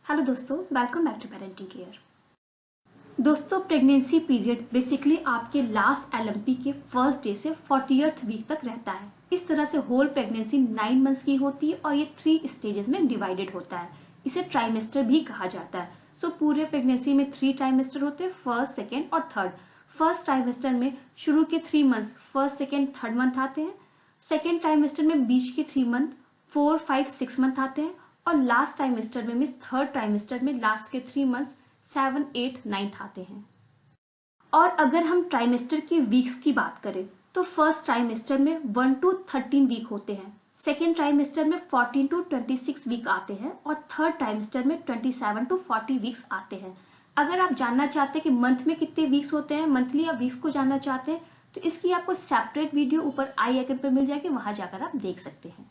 Hello दोस्तों, welcome back to parenting care. दोस्तों, pregnancy period basically आपके लास्ट एलएमपी के फर्स्ट डे से 40th वीक तक रहता है। इस तरह से होल प्रेगनेंसी 9 मंथ्स की होती है और ये 3 स्टेजेस में डिवाइडेड होता है। इसे ट्राइमेस्टर भी कहा जाता है। सो पूरे प्रेगनेंसी में 3 ट्राइमेस्टर होते हैं, फर्स्ट, सेकेंड और थर्ड। फर्स्ट ट्राइमेस्टर में शुरू के 3 months first, second, third month आते हैं। सेकेंड ट्राइमेस्टर में बीच के 3 मंथ 4, 5, 6 मंथ आते हैं और लास्ट ट्राइमेस्टर में मीन्स थर्ड ट्राइमेस्टर में लास्ट के 3 मंथ्स 7, 8, 9 आते हैं। और अगर हम ट्राइमेस्टर के वीक्स की बात करें तो फर्स्ट ट्राइमेस्टर में 1 to 13 वीक होते हैं, सेकेंड ट्राइमेस्टर में 14 to 26 वीक आते हैं और थर्ड ट्राइमेस्टर में 27 to 40 वीक्स आते हैं। अगर आप जानना चाहते हैं कि मंथ में कितने वीक्स होते हैं, मंथली या वीक्स को जानना चाहते हैं, तो इसकी आपको सेपरेट वीडियो ऊपर आई आइकन पर मिल जाएगी, वहां जाकर आप देख सकते हैं।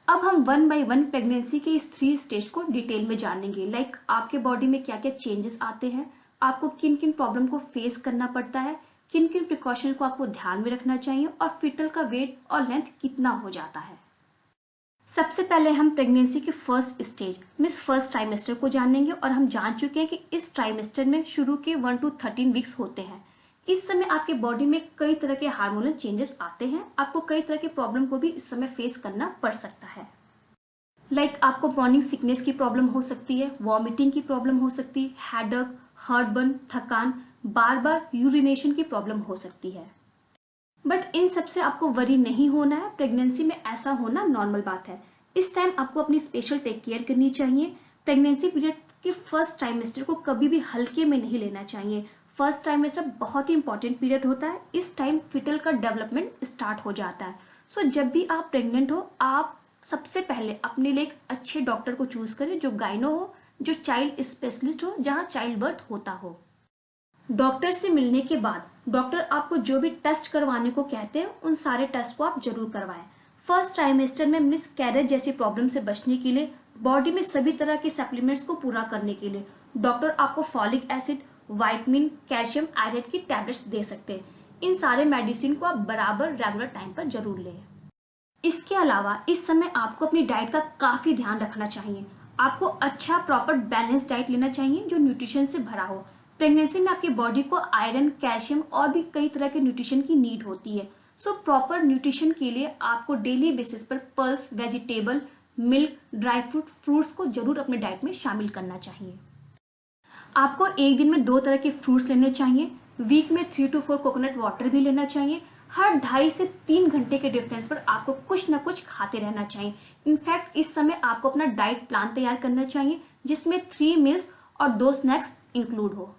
अब हम 1 by 1 प्रेगनेंसी के इस 3 स्टेज को डिटेल में जानेंगे। लाइक आपके बॉडी में क्या क्या चेंजेस आते हैं, आपको किन किन प्रॉब्लम को फेस करना पड़ता है, किन किन प्रिकॉशन को आपको ध्यान में रखना चाहिए और फीटल का वेट और लेंथ कितना हो जाता है। सबसे पहले हम प्रेगनेंसी के first stage means first trimester को जानेंगे और हम जान चुके हैं कि इस ट्राइमेस्टर में शुरू के 1 to 13 वीक्स होते हैं। इस समय आपके बॉडी में कई तरह के हार्मोनल चेंजेस आते हैं, आपको कई तरह के प्रॉब्लम को भी इस समय फेस करना पड़ सकता है। लाइक आपको मॉर्निंग सिकनेस की प्रॉब्लम हो सकती है, वॉमिटिंग की प्रॉब्लम हो सकती है, हेडेक, हार्टबर्न, थकान, बार बार यूरिनेशन की प्रॉब्लम हो सकती है। बट इन सबसे आपको वरी नहीं होना है, प्रेगनेंसी में ऐसा होना नॉर्मल बात है। इस टाइम आपको अपनी स्पेशल टेक केयर करनी चाहिए। प्रेगनेंसी पीरियड के फर्स्ट ट्राइमेस्टर को कभी भी हल्के में नहीं लेना चाहिए। फर्स्ट ट्राइमेस्टर बहुत ही इंपॉर्टेंट पीरियड होता है। इस टाइम फिटल का डेवलपमेंट स्टार्ट हो जाता है। सो जब भी आप प्रेग्नेंट हो, आप सबसे पहले अपने लिए एक अच्छे डॉक्टर को चूज करें जो गाइनो हो, जो चाइल्ड स्पेशलिस्ट हो, जहां चाइल्ड बर्थ होता हो। डॉक्टर से मिलने के बाद डॉक्टर आपको जो भी टेस्ट करवाने को कहते हैं उन सारे टेस्ट को आप जरूर करवाएं। फर्स्ट ट्राइमेस्टर में मिस कैरेज जैसी प्रॉब्लम से बचने के लिए, बॉडी में सभी तरह के सप्लीमेंट्स को पूरा करने के लिए डॉक्टर आपको folic acid, vitamin, calcium, iron की टैबलेट्स दे सकते हैं। इन सारे मेडिसिन को आप बराबर रेगुलर टाइम पर जरूर लें। इसके अलावा इस समय आपको अपनी डाइट का काफी ध्यान रखना चाहिए। आपको अच्छा प्रॉपर बैलेंस डाइट लेना चाहिए जो न्यूट्रिशन से भरा हो। प्रेगनेंसी में आपकी बॉडी को आयरन, कैल्शियम और भी कई तरह के न्यूट्रिशन की नीड होती है। सो प्रॉपर न्यूट्रिशन के लिए आपको डेली बेसिस पर pulse, vegetable, milk, dry fruit, fruits को जरूर अपने डाइट में शामिल करना चाहिए। आपको एक दिन में 2 तरह के फ्रूट्स लेने चाहिए। वीक में 3 to 4 कोकोनट वाटर भी लेना चाहिए। हर 2.5 से 3 घंटे के डिफरेंस पर आपको कुछ ना कुछ खाते रहना चाहिए। इनफैक्ट इस समय आपको अपना डाइट प्लान तैयार करना चाहिए जिसमें 3 मील्स और 2 स्नैक्स इंक्लूड हो।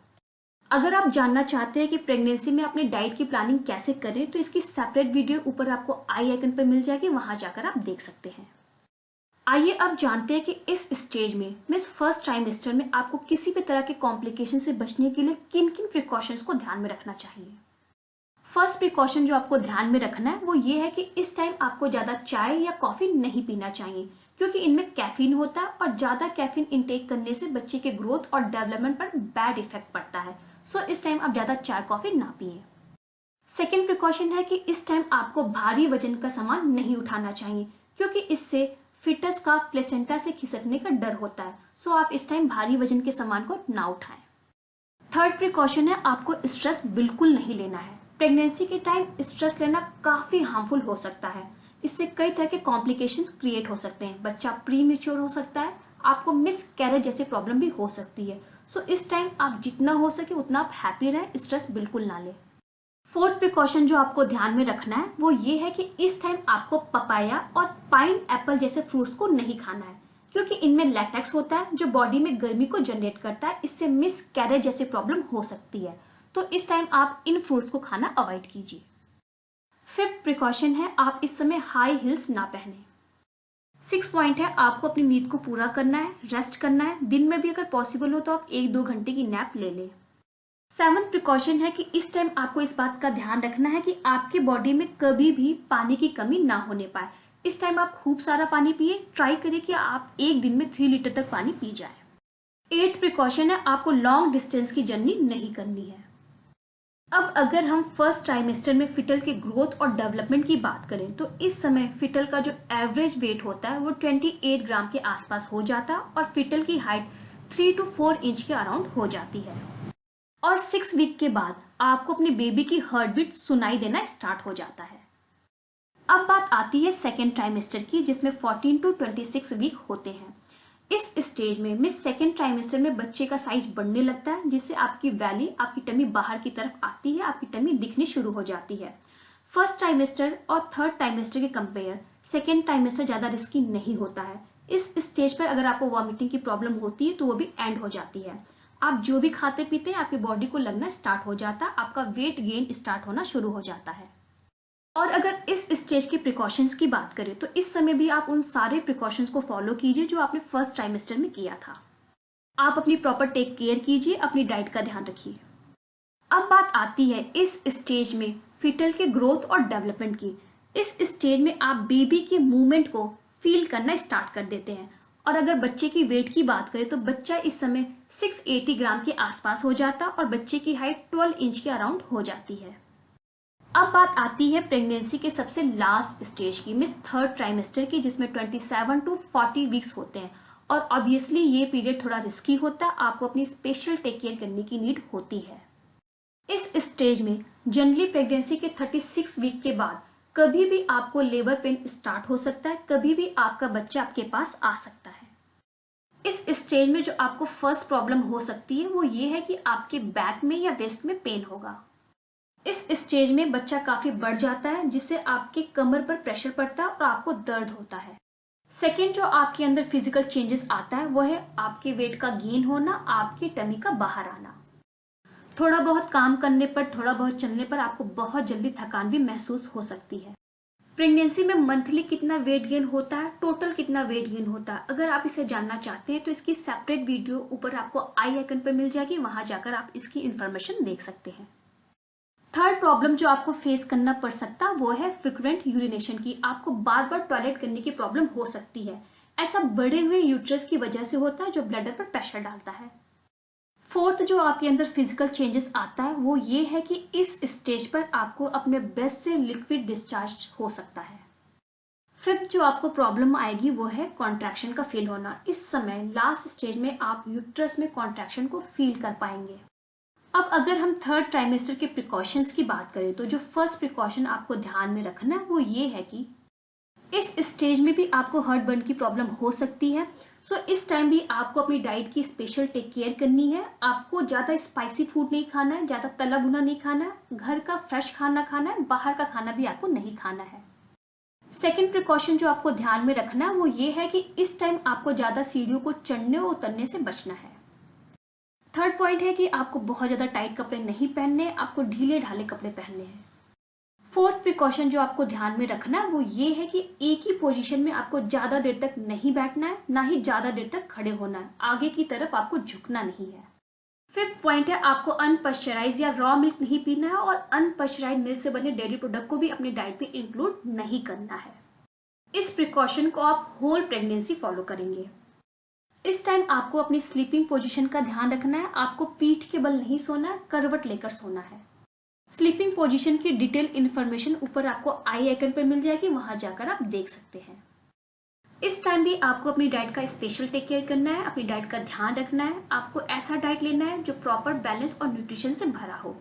अगर आप जानना चाहते हैं कि प्रेगनेंसी में अपनी डाइट की प्लानिंग कैसे करें, तो इसकी सेपरेट वीडियो ऊपर आपको आई आइकन पर मिल जाएगी, वहां जाकर आप देख सकते हैं। आइए अब जानते हैं कि इस स्टेज में मीन्स फर्स्ट ट्राइमेस्टर में आपको किसी भी तरह के कॉम्प्लिकेशन से बचने के लिए किन किन प्रिकॉशंस को ध्यान में रखना चाहिए। फर्स्ट प्रिकॉशन जो आपको ध्यान में रखना है वो ये है कि इस टाइम आपको ज्यादा चाय या कॉफी नहीं पीना चाहिए, क्योंकि इनमें कैफीन होता है और ज्यादा कैफीन इंटेक करने से बच्चे के ग्रोथ और डेवलपमेंट पर बैड इफेक्ट पड़ता है। सो इस टाइम आप ज्यादा चाय कॉफी ना पिए। सेकेंड प्रिकॉशन है कि इस टाइम आपको भारी वजन का सामान नहीं उठाना चाहिए, क्योंकि इससे फिटस का प्लेसेंटा से खिसकने का डर होता है। सो आप इस टाइम भारी वजन के सामान को ना उठाएं। थर्ड प्रिकॉशन है आपको स्ट्रेस बिल्कुल नहीं लेना है। प्रेगनेंसी के टाइम स्ट्रेस लेना काफी हार्मफुल हो सकता है। इससे कई तरह के कॉम्प्लिकेशंस क्रिएट हो सकते हैं। बच्चा प्री मैच्योर हो सकता है, आपको मिस कैरेज जैसी प्रॉब्लम भी हो सकती है। सो इस टाइम आप जितना हो सके उतना आप हैप्पी रहें, स्ट्रेस बिल्कुल ना लें। फोर्थ प्रिकॉशन जो आपको ध्यान में रखना है वो ये है कि इस टाइम आपको पपाया और पाइन एप्पल जैसे फ्रूट्स को नहीं खाना है, क्योंकि इनमें लैटेक्स होता है जो बॉडी में गर्मी को जनरेट करता है। इससे मिस कैरेज जैसी प्रॉब्लम हो सकती है। तो इस टाइम आप इन फ्रूट्स को खाना अवॉइड कीजिए। फिफ्थ प्रिकॉशन है आप इस समय हाई हील्स ना पहने। 6 पॉइंट है आपको अपनी नींद को पूरा करना है, रेस्ट करना है। दिन में भी अगर पॉसिबल हो तो आप 1-2 घंटे की नैप ले लें। 7th प्रिकॉशन है कि इस टाइम आपको इस बात का ध्यान रखना है कि आपके बॉडी में कभी भी पानी की कमी ना होने पाए। इस टाइम आप खूब सारा पानी पिए। ट्राई करिए कि आप एक दिन में 3 लीटर तक पानी पी जाए। 8th प्रिकॉशन है आपको लॉन्ग डिस्टेंस की जर्नी नहीं करनी है। अब अगर हम फर्स्ट ट्राइमेस्टर में फिटल के ग्रोथ और डेवलपमेंट की बात करें तो इस समय फिटल का जो एवरेज वेट होता है वो 28 ग्राम के आसपास हो जाता है और फिटल की हाइट 3 to 4 इंच के अराउंड हो जाती है। और 6 वीक के बाद आपको अपने बेबी की हार्ट बीट सुनाई देना स्टार्ट हो जाता है। अब बात आती है सेकेंड ट्राइमेस्टर की, जिसमें 14 to 26 वीक होते हैं। इस स्टेज में सेकेंड ट्राइमेस्टर में बच्चे का साइज बढ़ने लगता है, जिससे आपकी वैली, आपकी टमी बाहर की तरफ आती है, आपकी टमी दिखनी शुरू हो जाती है। फर्स्ट ट्राइमेस्टर और थर्ड ट्राइमेस्टर के कंपेयर सेकेंड ट्राइमेस्टर ज्यादा रिस्की नहीं होता है। इस स्टेज पर अगर आपको वॉमिटिंग की प्रॉब्लम होती है तो वो भी एंड हो जाती है। आप जो भी खाते पीते हैं आपकी बॉडी को लगना स्टार्ट हो जाता है, आपका वेट गेन स्टार्ट होना शुरू हो जाता है। और अगर इस स्टेज के प्रिकॉशंस की बात करें तो इस समय भी आप उन सारे प्रिकॉशंस को फॉलो कीजिए जो आपने फर्स्ट ट्राइमेस्टर में किया था। आप अपनी प्रॉपर टेक केयर कीजिए, अपनी डाइट का ध्यान रखिए। अब बात आती है इस स्टेज में फीटल के ग्रोथ और डेवलपमेंट की। इस स्टेज में आप बेबी के मूवमेंट को फील करना स्टार्ट कर देते हैं। और अगर बच्चे की वेट की बात करें तो बच्चा इस समय 680 ग्राम के आसपास हो जाता और बच्चे की हाइट 12 इंच के अराउंड हो जाती है। अब बात आती है प्रेगनेंसी के सबसे लास्ट स्टेज की, मींस थर्ड ट्राइमेस्टर की, जिसमें 27 to 40 वीक्स होते हैं। और ऑब्वियसली ये पीरियड थोड़ा रिस्की होता है, आपको अपनी स्पेशल टेक केयर करने की नीड होती है। इस स्टेज में जनरली प्रेगनेंसी के 36 वीक के बाद कभी भी आपको लेबर पेन स्टार्ट हो सकता है, कभी भी आपका बच्चा आपके पास आ सकता है। इस स्टेज में जो आपको फर्स्ट प्रॉब्लम हो सकती है वो ये है कि आपके बैक में या वेस्ट में पेन होगा। इस स्टेज में बच्चा काफी बढ़ जाता है, जिससे आपके कमर पर प्रेशर पड़ता है और आपको दर्द होता है। सेकेंड जो आपके अंदर फिजिकल चेंजेस आता है वो है आपके वेट का गेन होना, आपकी टमी का बाहर आना। थोड़ा बहुत काम करने पर, थोड़ा बहुत चलने पर आपको बहुत जल्दी थकान भी महसूस हो सकती है। प्रेगनेंसी में मंथली कितना वेट गेन होता है, टोटल कितना वेट गेन होता है, अगर आप इसे जानना चाहते हैं तो इसकी सेपरेट वीडियो ऊपर आपको आई आइकन पर मिल जाएगी, वहां जाकर आप इसकी इंफॉर्मेशन देख सकते हैं। थर्ड प्रॉब्लम जो आपको फेस करना पड़ सकता है वो है फ्रीक्वेंट यूरिनेशन की। आपको बार बार टॉयलेट करने की प्रॉब्लम हो सकती है। ऐसा बढ़े हुए यूट्रस की वजह से होता है जो ब्लैडर पर प्रेशर डालता है। फोर्थ जो आपके अंदर फिजिकल चेंजेस आता है वो ये है कि इस स्टेज पर आपको अपने ब्रेस्ट से लिक्विड डिस्चार्ज हो सकता है। फिफ्थ जो आपको प्रॉब्लम आएगी वो है कॉन्ट्रैक्शन का फील होना। इस समय लास्ट स्टेज में आप यूट्रस में कॉन्ट्रैक्शन को फील कर पाएंगे। अब अगर हम थर्ड ट्राइमेस्टर के प्रिकॉशंस की बात करें तो जो फर्स्ट प्रिकॉशन आपको ध्यान में रखना है वो ये है कि इस स्टेज में भी आपको हार्ट बर्न की प्रॉब्लम हो सकती है। सो इस टाइम भी आपको अपनी डाइट की स्पेशल टेक केयर करनी है। आपको ज्यादा स्पाइसी फूड नहीं खाना है, ज्यादा तला भुना नहीं खाना है, घर का फ्रेश खाना खाना है, बाहर का खाना भी आपको नहीं खाना है। सेकेंड प्रिकॉशन जो आपको ध्यान में रखना है वो ये है कि इस टाइम आपको ज्यादा सीढ़ियों को चढ़ने और उतरने से बचना है। थर्ड पॉइंट है कि आपको बहुत ज्यादा टाइट कपड़े नहीं पहनने, आपको ढीले ढाले कपड़े पहनने हैं। फोर्थ प्रिकॉशन जो आपको ध्यान में रखना है वो ये है कि एक ही पोजीशन में आपको ज्यादा देर तक नहीं बैठना है, ना ही ज्यादा देर तक खड़े होना है, आगे की तरफ आपको झुकना नहीं है। फिफ्थ पॉइंट है आपको अनपस्चराइज या रॉ मिल्क नहीं पीना है और अनपस्चराइज मिल्क से बने डेयरी प्रोडक्ट को भी अपनी डाइट में इंक्लूड नहीं करना है। इस प्रिकॉशन को आप होल प्रेगनेंसी फॉलो करेंगे। इस टाइम आपको अपनी स्लीपिंग पोजीशन का ध्यान रखना है। आपको पीठ के बल नहीं सोना है, करवट लेकर सोना है। स्लीपिंग पोजीशन की डिटेल इन्फॉर्मेशन ऊपर आपको आई आइकन पर मिल जाएगी, वहां जाकर आप देख सकते हैं। इस टाइम भी आपको अपनी डाइट का स्पेशल टेक केयर करना है, अपनी डाइट का ध्यान रखना है। आपको ऐसा डाइट लेना है जो प्रॉपर बैलेंस और न्यूट्रिशन से भरा हो।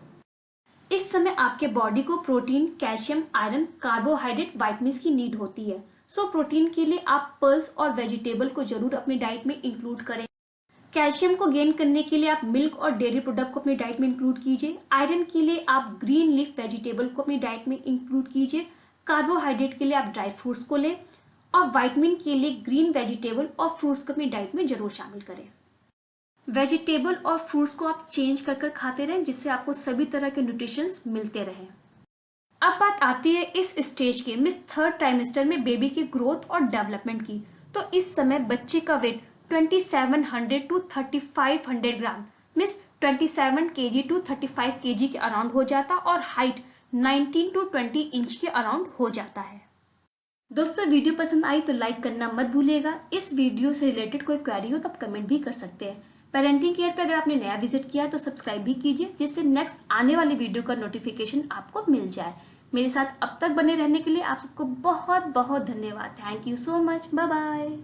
इस समय आपके बॉडी को protein, calcium, iron, carbohydrate, vitamin की नीड होती है। सो प्रोटीन के लिए आप पल्स और वेजिटेबल को जरूर अपनी डाइट में इंक्लूड करें। कैल्शियम को गेन करने के लिए आप मिल्क और डेयरी प्रोडक्ट को अपनी डाइट में इंक्लूड कीजिए। आयरन के लिए आप ग्रीन लीफ वेजिटेबल को अपनी डाइट में इंक्लूड कीजिए। कार्बोहाइड्रेट के लिए आप ड्राई फ्रूट्स को लें और विटामिन के लिए ग्रीन वेजिटेबल और फ्रूट्स को अपनी डाइट में जरूर शामिल करें। वेजिटेबल और फ्रूट्स को आप चेंज कर कर खाते रहें, जिससे आपको सभी तरह के न्यूट्रिशंस मिलते रहें। अब बात आती है इस स्टेज के मींस थर्ड ट्राइमेस्टर में बेबी की ग्रोथ और डेवलपमेंट की। तो इस समय बच्चे का वेट 2700 to 3500 ग्राम मींस 27 kg to 35 kg के अराउंड हो जाता और हाइट 19 to 20 इंच के अराउंड हो जाता है। दोस्तों वीडियो पसंद आई तो लाइक करना मत भूलिएगा। इस वीडियो से रिलेटेड कोई क्वेरी हो तो आप कमेंट भी कर सकते हैं। पेरेंटिंग केयर पे अगर आपने नया विजिट किया तो सब्सक्राइब भी कीजिए, जिससे नेक्स्ट आने वाली वीडियो का नोटिफिकेशन आपको मिल जाए। मेरे साथ अब तक बने रहने के लिए आप सबको बहुत बहुत धन्यवाद। Thank you so much. Bye bye.